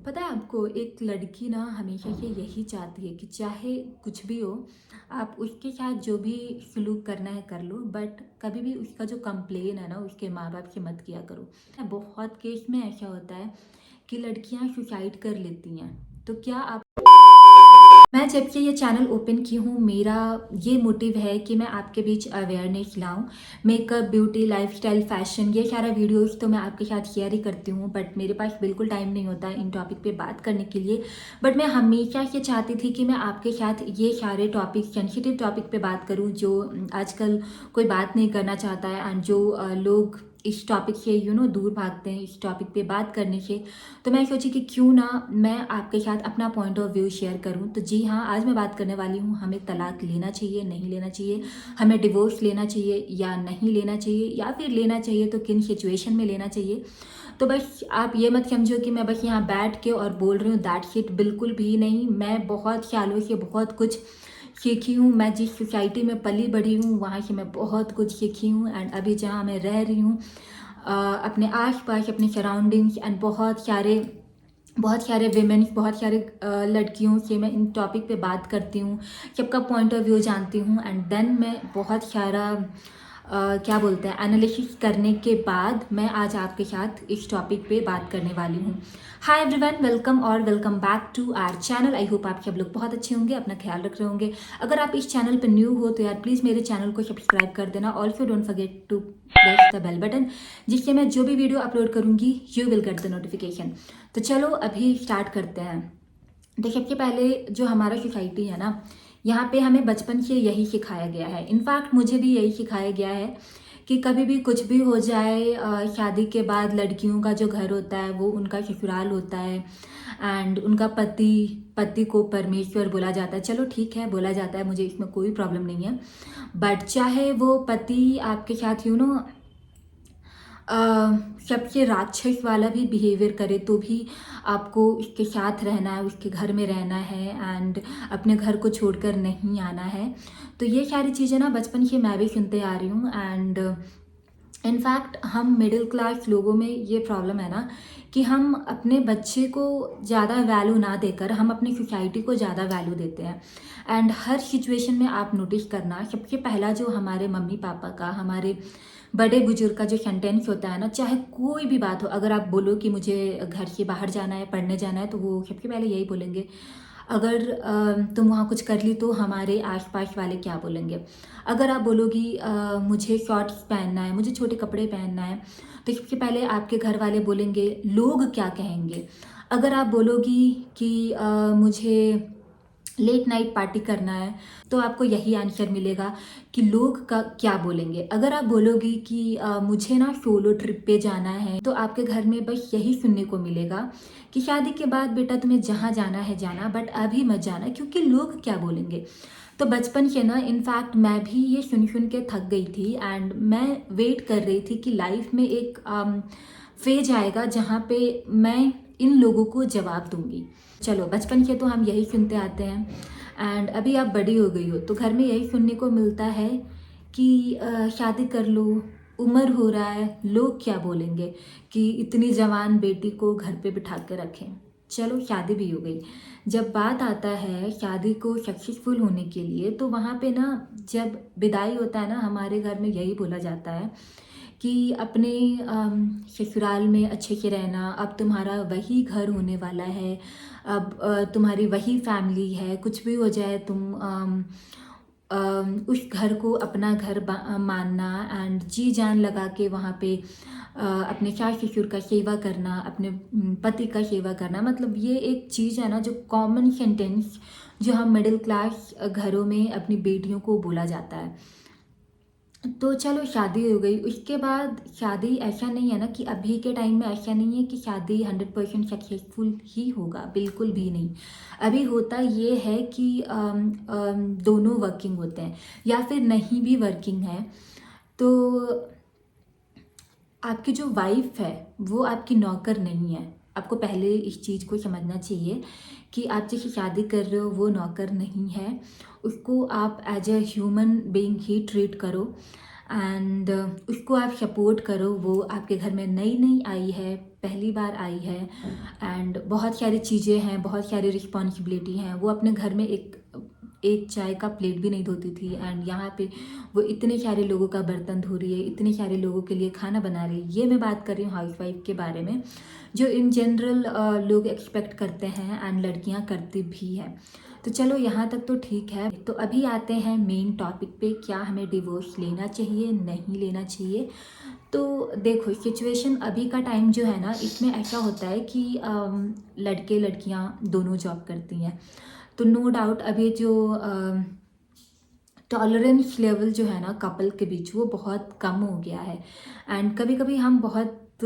पता है आपको, एक लड़की ना हमेशा से यही चाहती है कि चाहे कुछ भी हो, आप उसके साथ जो भी सलूक करना है कर लो, बट कभी भी उसका जो कंप्लेन है ना उसके माँ बाप से मत किया करो। बहुत केस में ऐसा होता है कि लड़कियां सुसाइड कर लेती हैं। तो क्या आप मैं जब से ये चैनल ओपन की हूँ, मेरा ये मोटिव है कि मैं आपके बीच अवेयरनेस लाऊं। मेकअप, ब्यूटी, लाइफस्टाइल, फैशन, ये सारा वीडियोस तो मैं आपके साथ शेयर ही करती हूँ, बट मेरे पास बिल्कुल टाइम नहीं होता इन टॉपिक पे बात करने के लिए। बट मैं हमेशा ये चाहती थी कि मैं आपके साथ ये सारे टॉपिक, सेंसिटिव टॉपिक पे बात करूँ जो आजकल कोई बात नहीं करना चाहता है, एंड जो लोग इस टॉपिक से दूर भागते हैं इस टॉपिक पे बात करने से। तो मैं सोची कि क्यों ना मैं आपके साथ अपना पॉइंट ऑफ व्यू शेयर करूं। तो जी हाँ, आज मैं बात करने वाली हूँ, हमें तलाक लेना चाहिए, नहीं लेना चाहिए, हमें डिवोर्स लेना चाहिए या नहीं लेना चाहिए, या फिर लेना चाहिए तो किन सिचुएशन में लेना चाहिए। तो बस आप ये मत समझो कि मैं बस यहाँ बैठ के और बोल रही हूँ, दैट्स इट, बिल्कुल भी नहीं। मैं बहुत सालों से बहुत कुछ सीखी हूँ। मैं जिस सोसाइटी में पली बढ़ी हूँ वहाँ से मैं बहुत कुछ सीखी हूँ, एंड अभी जहाँ मैं रह रही हूँ अपने आस पास, अपने सराउंडिंग्स, एंड बहुत सारे विमेन्स, बहुत सारे लड़कियों से मैं इन टॉपिक पे बात करती हूँ, सबका पॉइंट ऑफ व्यू जानती हूँ, एंड देन मैं बहुत सारा क्या बोलते हैं, एनालिसिस करने के बाद मैं आज आपके साथ इस टॉपिक पे बात करने वाली हूँ। हाय एवरीवन, वेलकम और welcome back to our channel. I hope आप सब लोग बहुत अच्छे होंगे, अपना ख्याल रख रहे होंगे। अगर आप इस चैनल पे न्यू हो तो यार प्लीज़ मेरे चैनल को सब्सक्राइब कर देना। Also don't forget to press the bell button, जिससे मैं जो भी वीडियो अपलोड करूँगी you will get the notification. तो चलो अभी स्टार्ट करते हैं। तो सबसे पहले जो हमारा सोसाइटी है ना, यहाँ पे हमें बचपन से यही सिखाया गया है, इनफैक्ट मुझे भी यही सिखाया गया है कि कभी भी कुछ भी हो जाए, शादी के बाद लड़कियों का जो घर होता है वो उनका ससुराल होता है, एंड उनका पति पति को परमेश्वर बोला जाता है। चलो ठीक है, बोला जाता है, मुझे इसमें कोई प्रॉब्लम नहीं है। बट चाहे वो पति आपके साथ सबसे राक्षस वाला भी बिहेवियर करे तो भी आपको उसके साथ रहना है, उसके घर में रहना है, एंड अपने घर को छोड़कर नहीं आना है। तो ये सारी चीज़ें ना बचपन से मैं भी सुनते आ रही हूँ, एंड इनफैक्ट हम मिडिल क्लास लोगों में ये प्रॉब्लम है ना कि हम अपने बच्चे को ज़्यादा वैल्यू ना देकर हम अपनी सोसाइटी को ज़्यादा वैल्यू देते हैं। एंड हर सिचुएशन में आप नोटिस करना, सबसे पहला जो हमारे मम्मी पापा का, हमारे बड़े बुजुर्ग का जो सेंटेंस होता है ना, चाहे कोई भी बात हो, अगर आप बोलो कि मुझे घर से बाहर जाना है, पढ़ने जाना है, तो वो सबसे पहले यही बोलेंगे। अगर तुम वहाँ कुछ कर ली तो हमारे आसपास वाले क्या बोलेंगे। अगर आप बोलोगी मुझे शॉर्ट्स पहनना है, मुझे छोटे कपड़े पहनना है, तो सबसे पहले आपके घर वाले बोलेंगे लोग क्या कहेंगे। अगर आप बोलोगी कि मुझे लेट नाइट पार्टी करना है, तो आपको यही आंसर मिलेगा कि लोग का क्या बोलेंगे। अगर आप बोलोगी कि मुझे ना सोलो ट्रिप पे जाना है, तो आपके घर में बस यही सुनने को मिलेगा कि शादी के बाद बेटा तुम्हें जहाँ जाना है जाना, बट अभी मत जाना क्योंकि लोग क्या बोलेंगे। तो बचपन से ना इनफैक्ट मैं भी ये सुन सुन के थक गई थी, एंड मैं वेट कर रही थी कि लाइफ में एक फेज आएगा जहाँ पे मैं इन लोगों को जवाब दूंगी। चलो बचपन के तो हम यही सुनते आते हैं, एंड अभी आप बड़ी हो गई हो तो घर में यही सुनने को मिलता है कि शादी कर लो, उम्र हो रहा है, लोग क्या बोलेंगे कि इतनी जवान बेटी को घर पे बिठा के रखें। चलो शादी भी हो गई। जब बात आता है शादी को सक्सेसफुल होने के लिए, तो वहाँ पे ना जब विदाई होता है ना, हमारे घर में यही बोला जाता है कि अपने ससुराल में अच्छे से रहना, अब तुम्हारा वही घर होने वाला है, अब तुम्हारी वही फैमिली है, कुछ भी हो जाए तुम उस घर को अपना घर मानना, एंड जी जान लगा के वहाँ पे अपने सास ससुर का सेवा करना, अपने पति का सेवा करना। मतलब ये एक चीज़ है ना जो कॉमन सेंटेंस जो हम मिडिल क्लास घरों में अपनी बेटियों को बोला जाता है। तो चलो शादी हो गई, उसके बाद शादी ऐसा नहीं है ना कि अभी के टाइम में ऐसा नहीं है कि शादी 100% सक्सेसफुल ही होगा, बिल्कुल भी नहीं। अभी होता ये है कि दोनों वर्किंग होते हैं, या फिर नहीं भी वर्किंग है तो आपकी जो वाइफ है वो आपकी नौकर नहीं है। आपको पहले इस चीज़ को समझना चाहिए कि आप जिसे शादी कर रहे हो वो नौकर नहीं है। उसको आप एज अ ह्यूमन बीइंग ही ट्रीट करो, एंड उसको आप सपोर्ट करो। वो आपके घर में नई नई आई है, पहली बार आई है एंड बहुत सारी चीज़ें हैं, बहुत सारी रिस्पॉन्सिबिलिटी हैं। वो अपने घर में एक एक चाय का प्लेट भी नहीं धोती थी एंड यहाँ पे वो इतने सारे लोगों का बर्तन धो रही है, इतने सारे लोगों के लिए खाना बना रही है। ये मैं बात कर रही हूँ हाउसवाइफ के बारे में, जो इन जनरल लोग एक्सपेक्ट करते हैं एंड लड़कियाँ करती भी हैं। तो चलो यहाँ तक तो ठीक है। तो अभी आते हैं मेन टॉपिक पे, क्या हमें डिवोर्स लेना चाहिए, नहीं लेना चाहिए। तो देखो, सिचुएशन अभी का टाइम जो है ना, इसमें ऐसा होता है कि लड़के लड़कियाँ दोनों जॉब करती हैं, तो नो डाउट अभी जो टॉलरेंस लेवल जो है ना कपल के बीच, वो बहुत कम हो गया है। एंड कभी कभी हम बहुत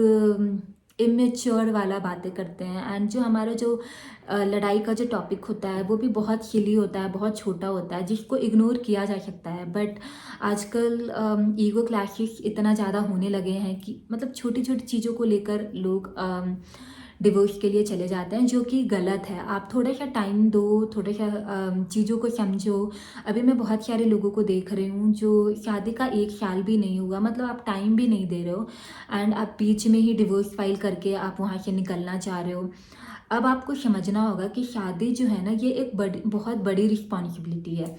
इमेच्योर वाला बातें करते हैं एंड जो हमारा जो लड़ाई का जो टॉपिक होता है वो भी बहुत सिली होता है, बहुत छोटा होता है, जिसको इग्नोर किया जा सकता है। बट आजकल ईगो क्लैशेस इतना ज़्यादा होने लगे हैं कि मतलब छोटी छोटी चीज़ों को लेकर लोग डिवोर्स के लिए चले जाते हैं, जो कि गलत है। आप थोड़ा सा टाइम दो, थोड़ा सा चीज़ों को समझो। अभी मैं बहुत सारे लोगों को देख रही हूँ जो शादी का 1 साल भी नहीं हुआ, मतलब आप टाइम भी नहीं दे रहे हो एंड आप बीच में ही डिवोर्स फाइल करके आप वहाँ से निकलना चाह रहे हो। अब आपको समझना होगा कि शादी जो है ना, ये एक बहुत बड़ी रिस्पॉन्सिबिलिटी है।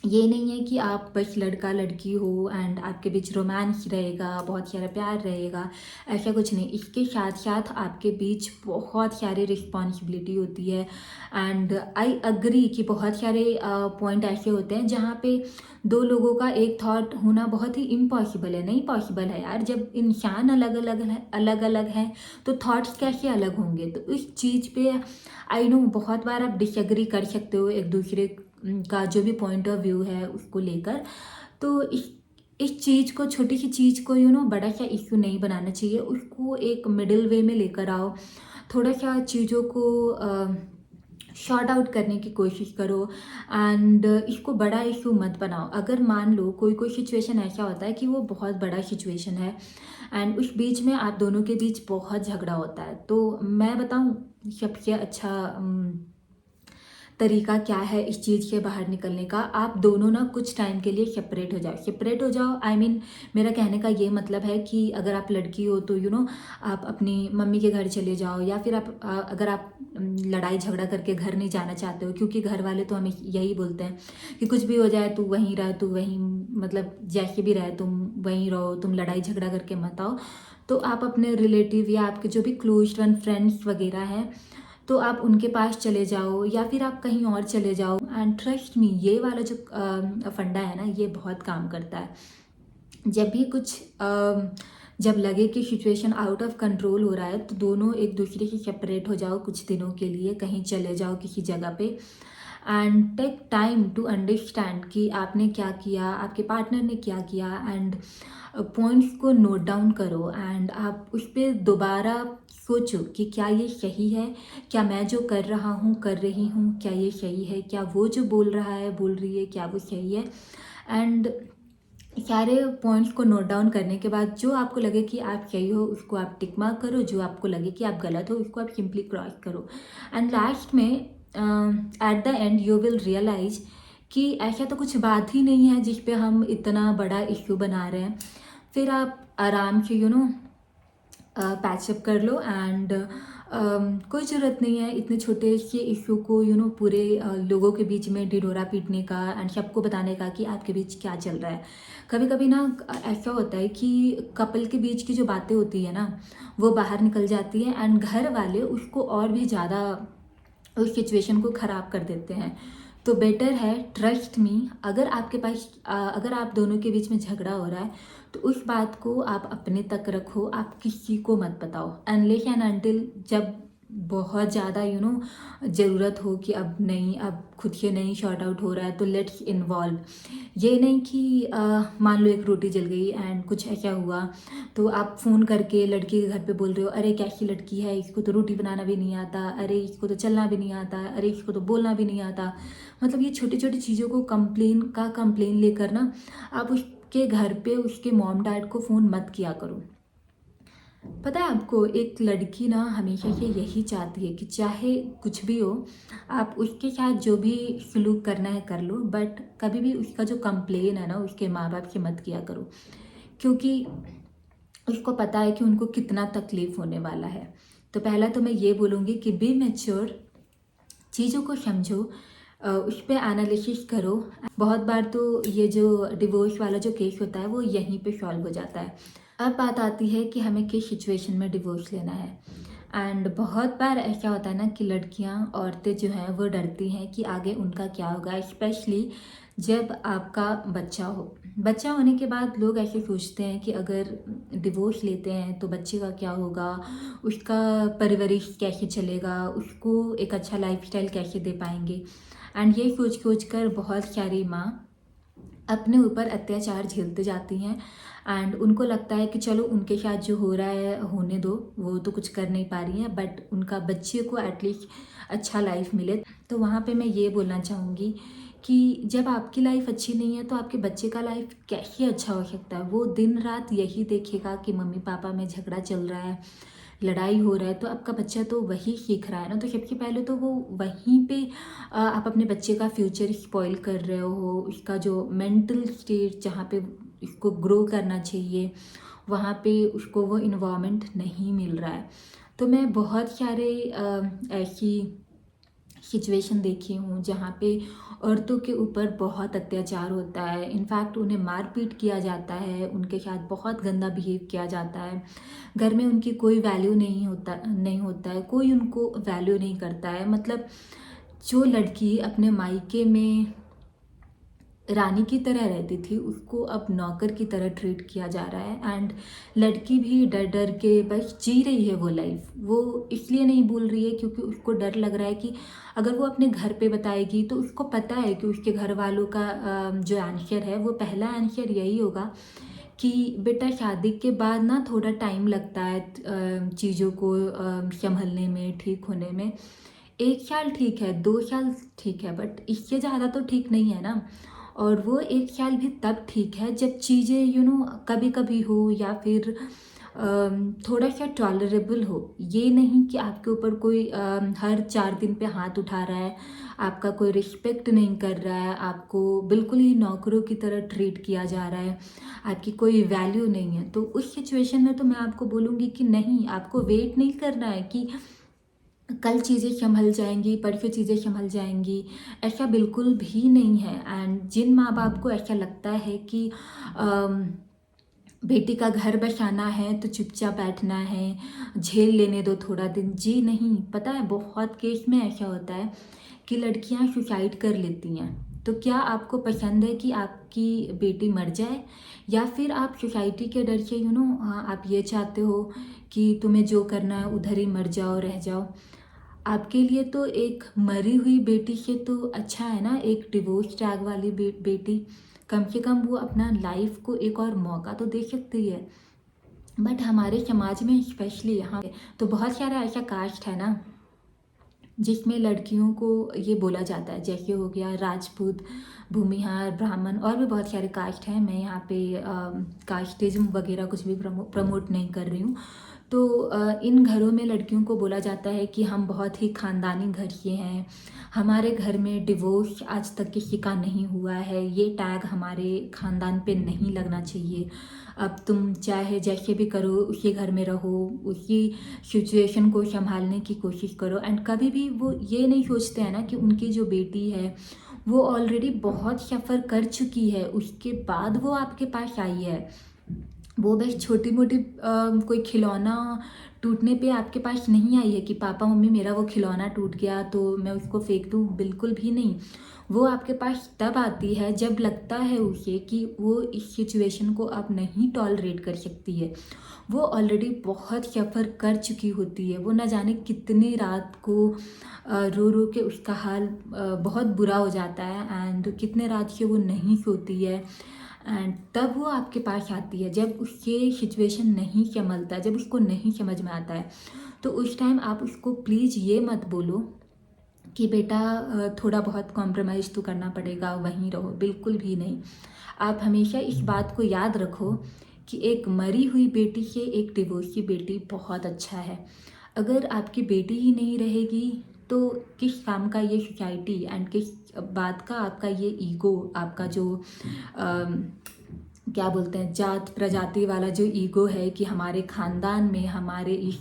ये नहीं है कि आप बस लड़का लड़की हो एंड आपके बीच रोमांस रहेगा, बहुत सारा प्यार रहेगा, ऐसा कुछ नहीं। इसके साथ साथ आपके बीच बहुत सारी रिस्पॉन्सिबिलिटी होती है एंड आई अग्री कि बहुत सारे पॉइंट ऐसे होते हैं जहाँ पे दो लोगों का एक थॉट होना बहुत ही इम्पॉसिबल है। नहीं पॉसिबल है यार, जब इंसान अलग अलग है तो थॉट्स कैसे अलग होंगे। तो इस चीज़ पे आई नो बहुत बार आप डिसएग्री कर सकते हो एक दूसरे का जो भी पॉइंट ऑफ व्यू है उसको लेकर। तो इस चीज़ को, छोटी सी चीज़ को बड़ा सा इश्यू नहीं बनाना चाहिए, उसको एक मिडिल वे में लेकर आओ। थोड़ा सा चीज़ों को शॉर्ट आउट करने की कोशिश करो एंड इसको बड़ा इशू मत बनाओ। अगर मान लो कोई सिचुएशन ऐसा होता है कि वो बहुत बड़ा सिचुएशन है एंड उस बीच में आप दोनों के बीच बहुत झगड़ा होता है, तो मैं बताऊं सबसे अच्छा तरीका क्या है इस चीज़ से बाहर निकलने का। आप दोनों ना कुछ टाइम के लिए सेपरेट हो जाओ। आई मीन मेरा कहने का ये मतलब है कि अगर आप लड़की हो तो आप अपनी मम्मी के घर चले जाओ, या फिर अगर आप लड़ाई झगड़ा करके घर नहीं जाना चाहते हो, क्योंकि घर वाले तो हमें यही बोलते हैं कि कुछ भी हो जाए तू वहीं रह, तू वहीं मतलब जैसे भी रहे तुम वहीं रहो, तुम लड़ाई झगड़ा करके मत आओ। तो आप अपने रिलेटिव या आपके जो भी क्लोज वन फ्रेंड्स वगैरह हैं, तो आप उनके पास चले जाओ या फिर आप कहीं और चले जाओ। एंड ट्रस्ट मी, ये वाला जो फंडा है ना, ये बहुत काम करता है। जब भी जब लगे कि सिचुएशन आउट ऑफ कंट्रोल हो रहा है, तो दोनों एक दूसरे से सेपरेट हो जाओ कुछ दिनों के लिए, कहीं चले जाओ किसी जगह पे and take time to understand कि आपने क्या किया, आपके पार्टनर ने क्या किया एंड पॉइंट्स को नोट डाउन करो एंड आप उस पर दोबारा सोचो कि क्या ये सही है, क्या मैं जो कर रहा हूँ कर रही हूँ क्या ये सही है, क्या वो जो बोल रहा है बोल रही है क्या वो सही है। एंड सारे पॉइंट्स को नोट डाउन करने के बाद जो आपको लगे कि आप सही हो उसको आप टिक मार्क करो, जो आपको लगे कि आप गलत हो उसको आप सिंपली क्रॉस करो। एंड लास्ट में at the end you will realise कि ऐसा तो कुछ बात ही नहीं है जिस पे हम इतना बड़ा इश्यू बना रहे हैं। फिर आप आराम से पैचअप कर लो एंड कोई ज़रूरत नहीं है इतने छोटे से इशू को पूरे लोगों के बीच में ढिढोरा पीटने का एंड सबको बताने का कि आपके बीच क्या चल रहा है। कभी कभी ना ऐसा होता है कि कपल के बीच की जो बातें होती है ना, वो बाहर निकल जाती है एंड घर वाले उसको और भी ज़्यादा उस सिचुएशन को ख़राब कर देते हैं। तो बेटर है, ट्रस्ट मी, अगर आपके पास अगर आप दोनों के बीच में झगड़ा हो रहा है तो उस बात को आप अपने तक रखो, आप किसी को मत बताओ अनलेस एंड अनटिल जब बहुत ज़्यादा ज़रूरत हो कि अब नहीं, अब खुद से नहीं शॉर्ट आउट हो रहा है तो लेट्स इन्वॉल्व। ये नहीं कि मान लो एक रोटी जल गई एंड कुछ ऐसा हुआ तो आप फ़ोन करके लड़की के घर पे बोल रहे हो, अरे कैसी लड़की है, इसको तो रोटी बनाना भी नहीं आता, अरे इसको तो चलना भी नहीं आता, अरे इसको तो बोलना भी नहीं आता। मतलब ये छोटी छोटी चीज़ों को कंप्लेन लेकर ना आप उसके घर पे उसके मॉम डैड को फ़ोन मत किया करो। पता है आपको, एक लड़की ना हमेशा से यही चाहती है कि चाहे कुछ भी हो, आप उसके साथ जो भी सलूक करना है कर लो, बट कभी भी उसका जो कंप्लेन है ना उसके माँ बाप से मत किया करो, क्योंकि उसको पता है कि उनको कितना तकलीफ़ होने वाला है। तो पहला तो मैं ये बोलूँगी कि बी मैच्योर, चीज़ों को समझो, उस पे एनालिसिस करो। बहुत बार तो ये जो डिवोर्स वाला जो केस होता है वो यहीं पे सॉल्व हो जाता है। अब बात आती है कि हमें किस सिचुएशन में डिवोर्स लेना है। एंड बहुत बार ऐसा होता है ना कि लड़कियां, औरतें जो हैं वो डरती हैं कि आगे उनका क्या होगा, स्पेशली जब आपका बच्चा हो। बच्चा होने के बाद लोग ऐसे सोचते हैं कि अगर डिवोर्स लेते हैं तो बच्चे का क्या होगा, उसका परवरिश कैसे चलेगा, उसको एक अच्छा लाइफस्टाइल कैसे दे पाएंगे। एंड ये सोच कर बहुत सारी माँ अपने ऊपर अत्याचार झेलते जाती हैं। एंड उनको लगता है कि चलो उनके साथ जो हो रहा है होने दो, वो तो कुछ कर नहीं पा रही हैं, बट उनका बच्चे को एटलीस्ट अच्छा लाइफ मिले। तो वहाँ पे मैं ये बोलना चाहूँगी कि जब आपकी लाइफ अच्छी नहीं है तो आपके बच्चे का लाइफ कैसे अच्छा हो सकता है। वो दिन रात यही देखेगा कि मम्मी पापा में झगड़ा चल रहा है, लड़ाई हो रहा है, तो आपका बच्चा तो वही सीख रहा है ना। तो सबसे पहले तो वो वहीं पे आप अपने बच्चे का फ्यूचर स्पॉइल कर रहे हो। उसका जो मेंटल स्टेट जहाँ पे उसको ग्रो करना चाहिए, वहाँ पे उसको वो इन्वायरमेंट नहीं मिल रहा है। तो मैं बहुत सारे ऐसी सिचुएशन देखी हूँ जहाँ पे औरतों के ऊपर बहुत अत्याचार होता है। इनफैक्ट उन्हें मारपीट किया जाता है, उनके साथ बहुत गंदा बिहेव किया जाता है। घर में उनकी कोई वैल्यू नहीं होता है, कोई उनको वैल्यू नहीं करता है। मतलब जो लड़की अपने मायके में रानी की तरह रहती थी, उसको अब नौकर की तरह ट्रीट किया जा रहा है। एंड लड़की भी डर डर के बस जी रही है वो लाइफ। वो इसलिए नहीं बोल रही है क्योंकि उसको डर लग रहा है कि अगर वो अपने घर पे बताएगी तो उसको पता है कि उसके घर वालों का जो आंसर है, वो पहला आंसर यही होगा कि बेटा शादी के बाद ना थोड़ा टाइम लगता है चीज़ों को संभलने में, ठीक होने में। 1 साल ठीक है, 2 साल ठीक है, बट इससे ज़्यादा तो ठीक नहीं है ना। और वो 1 साल भी तब ठीक है जब चीज़ें कभी कभी हो, या फिर थोड़ा सा टॉलरेबल हो। ये नहीं कि आपके ऊपर कोई हर 4 दिन पे हाथ उठा रहा है, आपका कोई रिस्पेक्ट नहीं कर रहा है, आपको बिल्कुल ही नौकरों की तरह ट्रीट किया जा रहा है, आपकी कोई वैल्यू नहीं है। तो उस सिचुएशन में तो मैं आपको बोलूँगी कि नहीं, आपको वेट नहीं करना है कि कल चीज़ें संभल जाएंगी, परसों चीज़ें संभल जाएंगी। ऐसा बिल्कुल भी नहीं है। एंड जिन माँ बाप को ऐसा लगता है कि अम, बेटी का घर बसाना है तो चुपचाप बैठना है, झेल लेने दो थोड़ा दिन, जी नहीं। पता है बहुत केस में ऐसा होता है कि लड़कियां सुसाइड कर लेती हैं। तो क्या आपको पसंद है कि आपकी बेटी मर जाए, या फिर आप सोसाइटी के डर से आप ये चाहते हो कि तुम्हें जो करना है उधर ही मर जाओ, रह जाओ। आपके लिए तो एक मरी हुई बेटी से तो अच्छा है ना एक डिवोर्स टैग वाली बेटी। कम से कम वो अपना लाइफ को एक और मौका तो दे सकती है। बट हमारे समाज में स्पेशली यहाँ पे तो बहुत सारा ऐसा कास्ट है ना जिसमें लड़कियों को ये बोला जाता है, जैसे हो गया राजपूत, भूमिहार, ब्राह्मण, और भी बहुत सारे कास्ट हैं। मैं यहाँ पे कास्टिज्म वगैरह कुछ भी प्रमोट नहीं कर रही हूँ। तो इन घरों में लड़कियों को बोला जाता है कि हम बहुत ही खानदानी घर के हैं, हमारे घर में डिवोर्स आज तक किसी का नहीं हुआ है, ये टैग हमारे खानदान पे नहीं लगना चाहिए। अब तुम चाहे जैसे भी करो, उसी घर में रहो, उसी सिचुएशन को संभालने की कोशिश करो। एंड कभी भी वो ये नहीं सोचते हैं ना कि उनकी जो बेटी है वो ऑलरेडी बहुत सफ़र कर चुकी है, उसके बाद वो आपके पास आई है। वो बस छोटी मोटी कोई खिलौना टूटने पे आपके पास नहीं आई है कि पापा मम्मी मेरा वो खिलौना टूट गया तो मैं उसको फेंक दूँ, बिल्कुल भी नहीं। वो आपके पास तब आती है जब लगता है उसे कि वो इस सिचुएशन को अब नहीं टॉलरेट कर सकती है। वो ऑलरेडी बहुत सफ़र कर चुकी होती है, वो न जाने कितनी रात को रो रो के उसका हाल बहुत बुरा हो जाता है। एंड कितने रात से वो नहीं सोती है। एंड तब वो आपके पास आती है जब उसके सिचुएशन नहीं संभलता, जब उसको नहीं समझ में आता है। तो उस टाइम आप उसको प्लीज़ ये मत बोलो कि बेटा थोड़ा बहुत कॉम्प्रोमाइज़ तो करना पड़ेगा, वहीं रहो, बिल्कुल भी नहीं। आप हमेशा इस बात को याद रखो कि एक मरी हुई बेटी से एक डिवोर्सी बेटी बहुत अच्छा है। अगर आपकी बेटी ही नहीं रहेगी तो किस काम का ये सोसाइटी, एंड किस बात का आपका ये ईगो, आपका जो क्या बोलते हैं, जात प्रजाति वाला जो ईगो है कि हमारे ख़ानदान में, हमारे इस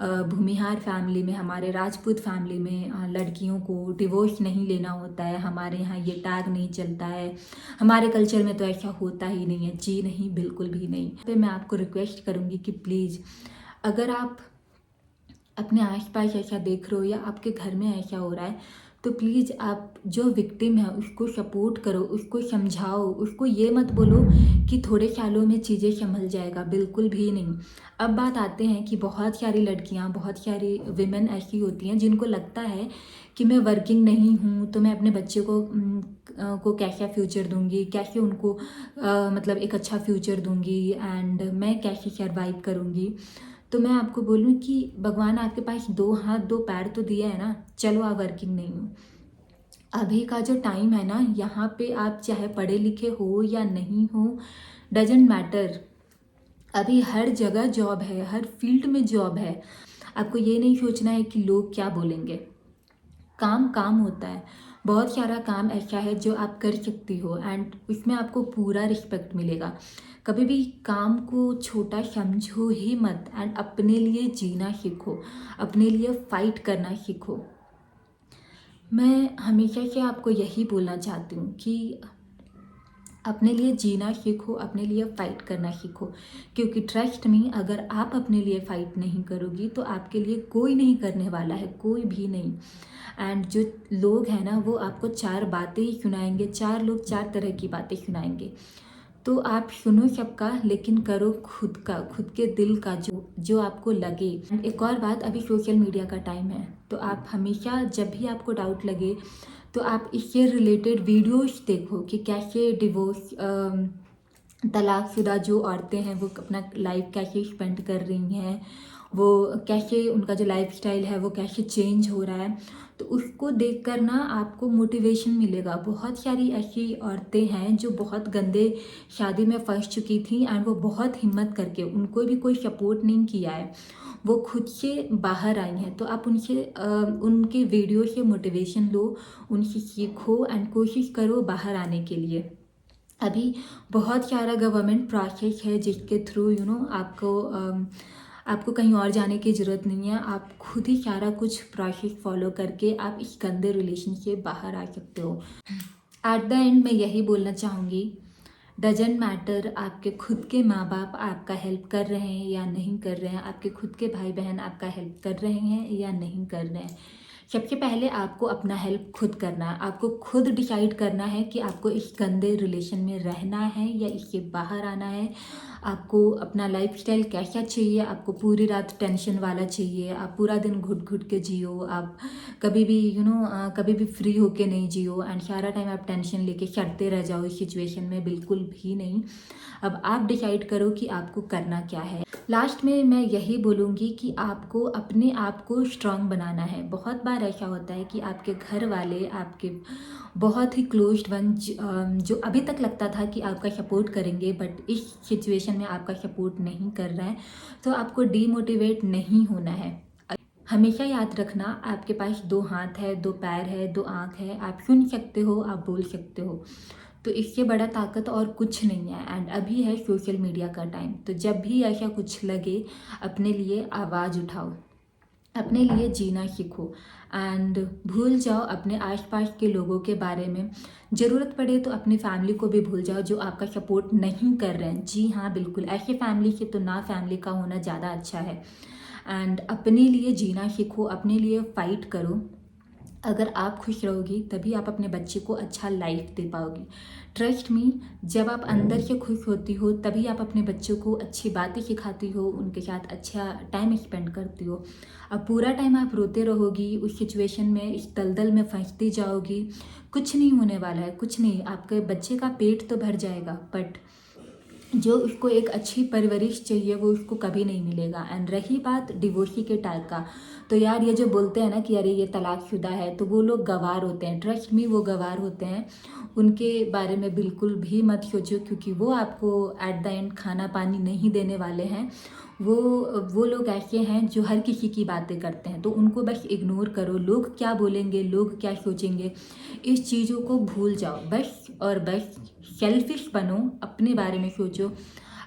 भूमिहार फैमिली में, हमारे राजपूत फैमिली में लड़कियों को डिवोर्स नहीं लेना होता है, हमारे यहाँ ये टैग नहीं चलता है, हमारे कल्चर में तो ऐसा होता ही नहीं है। जी नहीं, बिल्कुल भी नहीं। पे मैं आपको रिक्वेस्ट करूँगी कि प्लीज़, अगर आप अपने आसपास ऐसा देख रहे हो या आपके घर में ऐसा हो रहा है, तो प्लीज़ आप जो विक्टिम है उसको सपोर्ट करो, उसको समझाओ, उसको ये मत बोलो कि थोड़े सालों में चीज़ें संभल जाएगा, बिल्कुल भी नहीं। अब बात आते हैं कि बहुत सारी लड़कियां, बहुत सारी विमेन ऐसी होती हैं जिनको लगता है कि मैं वर्किंग नहीं हूँ तो मैं अपने बच्चे को कैसा फ्यूचर दूंगी, कैसे उनको मतलब एक अच्छा फ्यूचर दूंगी, एंड मैं कैसे सर्वाइव करूँगी। तो मैं आपको बोलूँ कि भगवान आपके पास 2 हाथ 2 पैर तो दिया है ना, चलो आप वर्किंग नहीं हो। अभी का जो टाइम है ना, यहाँ पे आप चाहे पढ़े लिखे हो या नहीं हो, डजेंट मैटर। अभी हर जगह जॉब है, हर फील्ड में जॉब है। आपको ये नहीं सोचना है कि लोग क्या बोलेंगे। काम काम होता है। बहुत सारा काम ऐसा है जो आप कर सकती हो एंड उसमें आपको पूरा रिस्पेक्ट मिलेगा। कभी भी काम को छोटा समझो ही मत एंड अपने लिए जीना सीखो, अपने लिए फाइट करना सीखो। मैं हमेशा से आपको यही बोलना चाहती हूँ कि अपने लिए जीना सीखो, अपने लिए फ़ाइट करना सीखो, क्योंकि ट्रस्ट मी, अगर आप अपने लिए फ़ाइट नहीं करोगी तो आपके लिए कोई नहीं करने वाला है, कोई भी नहीं। एंड जो लोग हैं ना, वो आपको 4 बातें ही सुनाएंगे, 4 लोग 4 तरह की बातें सुनाएंगे। तो आप सुनो सबका, लेकिन करो खुद का, खुद के दिल का जो जो आपको लगे। एक और बात, अभी सोशल मीडिया का टाइम है, तो आप हमेशा जब भी आपको डाउट लगे तो आप इससे रिलेटेड वीडियोस देखो कि कैसे डिवोर्स तलाकशुदा जो औरतें हैं वो अपना लाइफ कैसे स्पेंड कर रही हैं, वो कैसे उनका जो लाइफस्टाइल है वो कैसे चेंज हो रहा है। तो उसको देखकर ना आपको मोटिवेशन मिलेगा। बहुत सारी ऐसी औरतें हैं जो बहुत गंदे शादी में फंस चुकी थी एंड वो बहुत हिम्मत करके, उनको भी कोई सपोर्ट नहीं किया है, वो खुद से बाहर आई हैं। तो आप उनसे उनके वीडियो से मोटिवेशन लो, उनसे सीखो एंड कोशिश करो बाहर आने के लिए। अभी बहुत सारा गवर्नमेंट प्रोसेस है जिसके थ्रू आपको कहीं और जाने की ज़रूरत नहीं है। आप खुद ही सारा कुछ प्रोसेस फॉलो करके आप इस गंदे रिलेशन से बाहर आ सकते हो। एट द एंड मैं यही बोलना चाहूँगी, डजेंट मैटर आपके खुद के माँ बाप आपका हेल्प कर रहे हैं या नहीं कर रहे हैं, आपके खुद के भाई बहन आपका हेल्प कर रहे हैं या नहीं कर रहे हैं। सबसे पहले आपको अपना हेल्प खुद करना है। आपको खुद डिसाइड करना है कि आपको इस गंदे रिलेशन में रहना है या इससे बाहर आना है। आपको अपना लाइफस्टाइल कैसा चाहिए, आपको पूरी रात टेंशन वाला चाहिए, आप पूरा दिन घुट घुट के जियो, आप कभी भी कभी भी फ्री होके नहीं जियो एंड सारा टाइम आप टेंशन लेके चढ़ते रह जाओ इस सिचुएशन में, बिल्कुल भी नहीं। अब आप डिसाइड करो कि आपको करना क्या है। लास्ट में मैं यही बोलूँगी कि आपको अपने आप को स्ट्रांग बनाना है। बहुत बार ऐसा होता है कि आपके घर वाले, आपके बहुत ही क्लोज्ड वन जो अभी तक लगता था कि आपका सपोर्ट करेंगे, बट इस सिचुएशन में आपका सपोर्ट नहीं कर रहा है, तो आपको डीमोटिवेट नहीं होना है। हमेशा याद रखना, आपके पास 2 हाथ है, 2 पैर है, 2 आँख है, आप सुन सकते हो, आप बोल सकते हो, तो इससे बड़ा ताकत और कुछ नहीं है। एंड अभी है सोशल मीडिया का टाइम, तो जब भी ऐसा कुछ लगे अपने लिए आवाज़ उठाओ, अपने लिए जीना सीखो एंड भूल जाओ अपने आसपास के लोगों के बारे में। ज़रूरत पड़े तो अपनी फैमिली को भी भूल जाओ जो आपका सपोर्ट नहीं कर रहे हैं। जी हाँ, बिल्कुल, ऐसे फैमिली से तो ना फैमिली का होना ज़्यादा अच्छा है। एंड अपने लिए जीना सीखो, अपने लिए फ़ाइट करो। अगर आप खुश रहोगी तभी आप अपने बच्चे को अच्छा लाइफ दे पाओगी। ट्रस्ट मी, जब आप अंदर से खुश होती हो तभी आप अपने बच्चों को अच्छी बातें सिखाती हो, उनके साथ अच्छा टाइम स्पेंड करती हो। अब पूरा टाइम आप रोते रहोगी, उस सिचुएशन में, इस दलदल में फंसती जाओगी, कुछ नहीं होने वाला है, कुछ नहीं। आपके बच्चे का पेट तो भर जाएगा, बट जो उसको एक अच्छी परवरिश चाहिए वो उसको कभी नहीं मिलेगा। एंड रही बात डिवोर्सी के टाइप का, तो यार ये जो बोलते हैं ना कि अरे ये तलाकशुदा है, तो वो लोग गवार होते हैं। ट्रस्ट मी, वो गवार होते हैं। उनके बारे में बिल्कुल भी मत सोचो, क्योंकि वो आपको एट द एंड खाना पानी नहीं देने वाले हैं। वो लोग ऐसे हैं जो हर किसी की बातें करते हैं, तो उनको बस इग्नोर करो। लोग क्या बोलेंगे, लोग क्या सोचेंगे, इस चीज़ों को भूल जाओ बस और बस। सेल्फिश बनो, अपने बारे में सोचो,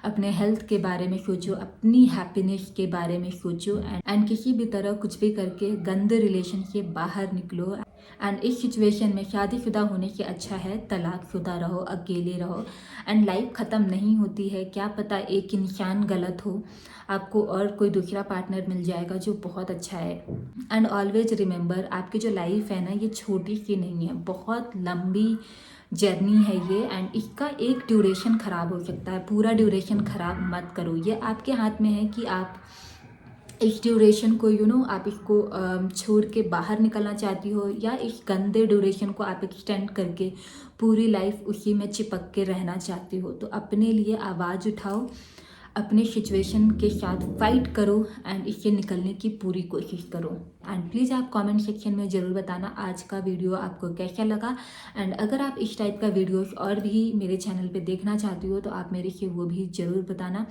अपने हेल्थ के बारे में सोचो, अपनी हैप्पीनेस के बारे में सोचो एंड किसी भी तरह कुछ भी करके गंदे रिलेशन से बाहर निकलो। एंड इस सिचुएशन में शादीशुदा होने से अच्छा है तलाकशुदा रहो, अकेले रहो। एंड लाइफ ख़त्म नहीं होती है, क्या पता एक इंसान गलत हो, आपको और कोई दूसरा पार्टनर मिल जाएगा जो बहुत अच्छा है। एंड ऑलवेज रिमेंबर, आपकी जो लाइफ है ना, ये छोटी सी नहीं है, बहुत लंबी जर्नी है ये। एंड इसका एक ड्यूरेशन ख़राब हो सकता है, पूरा ड्यूरेशन ख़राब मत करो। ये आपके हाथ में है कि आप इस ड्यूरेशन को आप इसको छोड़ के बाहर निकलना चाहती हो, या इस गंदे ड्यूरेशन को आप एक्सटेंड करके पूरी लाइफ उसी में चिपक के रहना चाहती हो। तो अपने लिए आवाज़ उठाओ, अपने सिचुएशन के साथ फाइट करो एंड इससे निकलने की पूरी कोशिश करो। एंड प्लीज़ आप कमेंट सेक्शन में ज़रूर बताना आज का वीडियो आपको कैसा लगा। एंड अगर आप इस टाइप का वीडियोस और भी मेरे चैनल पे देखना चाहती हो तो आप मेरे से वो भी ज़रूर बताना।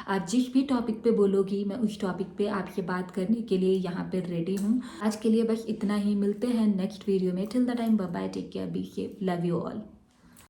आप जिस भी टॉपिक पे बोलोगी मैं उस टॉपिक पे आपसे बात करने के लिए यहाँ पे रेडी हूँ। आज के लिए बस इतना ही, मिलते हैं नेक्स्ट वीडियो में। Till the time bye bye, take care, be safe, love you all.